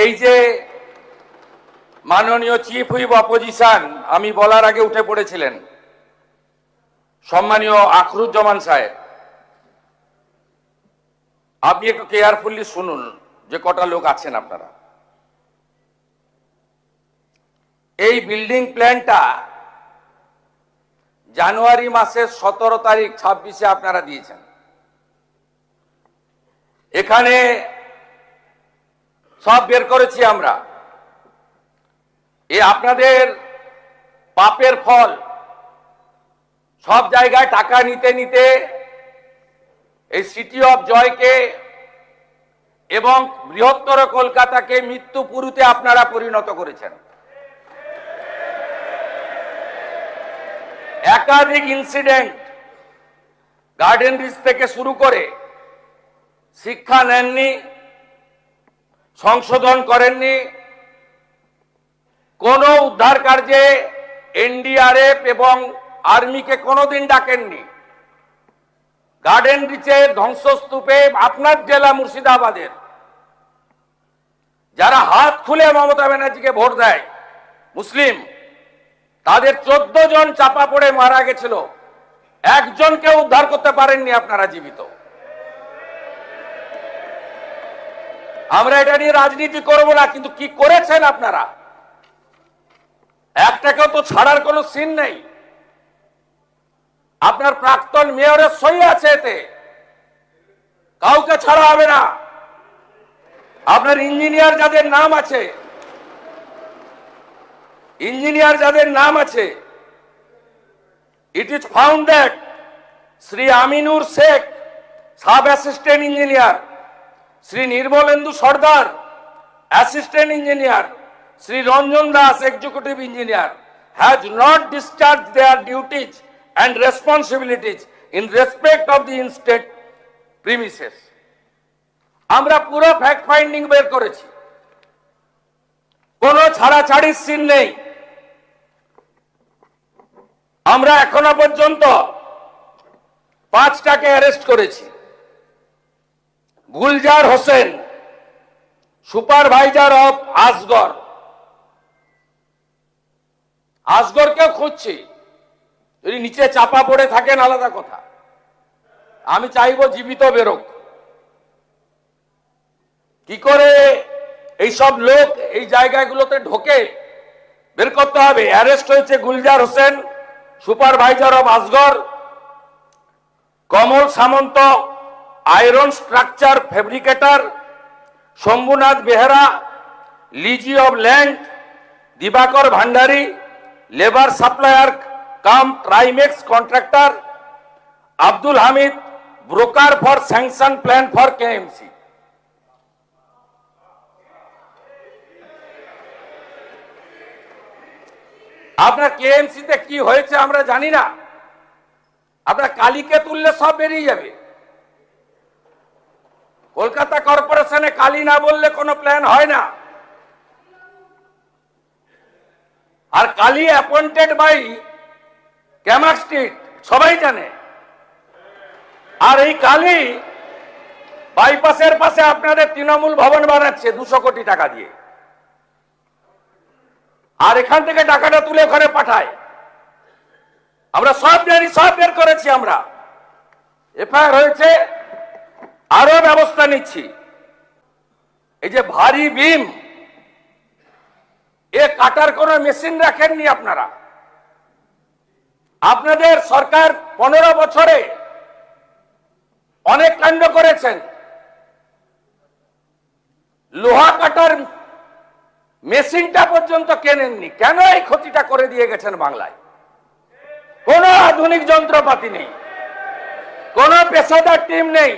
এই যে মাননীয় চিফ হুইপ অপোজিশন আমি বলার আগে উঠে পড়েছিলেন সম্মানীয় আখরুজ্জামান সাহেব, আপনি একটু কেয়ারফুলি শুনুন যে কটা লোক আছেন আপনারা। এই বিল্ডিং প্ল্যানটা জানুয়ারি মাসের 17 তারিখ 26-এ আপনারা দিয়েছেন। এখানে সব বের করেছি আমরা। এ আপনাদের পাপের ফল। সব জায়গায় টাকা নিতে নিতে এই সিটি অফ জয়কে এবং বৃহত্তর কলকাতাকে মৃত্যুপুরীতে আপনারা পরিণত করেছেন। একাধিক ইনসিডেন্ট, গার্ডেন রিচ থেকে শুরু করে শিক্ষা নেননি, সংশোধন করেননি, কোন উদ্ধার কার্যে এনডিআরএফ এবং আর্মিকে কোনোদিন ডাকেননি। গার্ডেন রিচের ধ্বংসস্তূপে আপনার জেলা মুর্শিদাবাদের যারা হাত খুলে মমতা ব্যানার্জিকে ভোট দেয় মুসলিম, তাদের 14 জন চাপা পড়ে মারা গেছিল, একজনকে উদ্ধার করতে পারেননি আপনারা জীবিত। আমরা এটা নিয়ে রাজনীতি করব না, কিন্তু কি করেছেন আপনারা? একটাকেও তো ছাড়ার কোনো সিন নেই। আপনার প্রাক্তন মেয়রের সই আছে এতে, কাউকে ছাড়া হবে না। আপনার ইঞ্জিনিয়ার যাদের নাম আছে, it is found that Sri Aminur Sheikh, sub assistant engineer, Sri Nirmalendu Sardar, assistant engineer, Sri Ranjan Das, executive engineer, has not discharged their duties and responsibilities in respect of the instate premises. আমরা পুরো fact finding বের করেছি, কোনো ছাড়াছাড়ির scene নেই। আমরা এখনো পর্যন্ত 5টাকে arrest করেছি। গুলজার হোসেন, সুপারভাইজার অফ আসগরকেও খুঁজছি। যদি নিচে চাপা পড়ে থাকেন আলাদা কথা, আমি চাইবো জীবিত বেরোক। কি করে এইসব লোক এই জায়গাগুলোতে ঢোকে বের করতে হবে। অ্যারেস্ট হয়েছে Gulzar Hossain, supervisor of Asgar, Kamal Samanta, iron structure fabricator, Shambhunath Behera, lessee of land, Dibakar Bhandari, labour supplier cum Trimex contractor, Abdul Hamid, broker for sanction plan for KMC. আপনার কেএমসিতে কি হয়েছে আমরা জানি না। আপনার কালীকে তুললে সব বেরিয়ে যাবে। কলকাতা কর্পোরেশনে কালী না বললে কোনো প্ল্যান হয় না। আর Kali appointed by Camac street, সবাই জানে। আর এই কালী বাইপাসের পাশে আপনাদের তৃণমূল ভবন বানাচ্ছে 200 কোটি টাকা দিয়ে, আর এখান থেকে টাকাটা তুলে ওখানে পাঠায়। আমরা সব জানি, সব বের করেছি। আমরা এফআইআর হয়েছে, আরো ব্যবস্থা নিচ্ছি। এই যে ভারী বিম, এ কাটার কোন মেশিন রাখেননি আপনারা। আপনাদের সরকার 15 বছরে অনেক কাণ্ড করেছেন। লোহা কাটার মেশিনটা পর্যন্ত কেনেননি। কেন এই ক্ষতিটা করে দিয়ে গেছেন বাংলায়? কোনো আধুনিক যন্ত্রপাতি নেই, কোনো পেশাদার টিম নেই।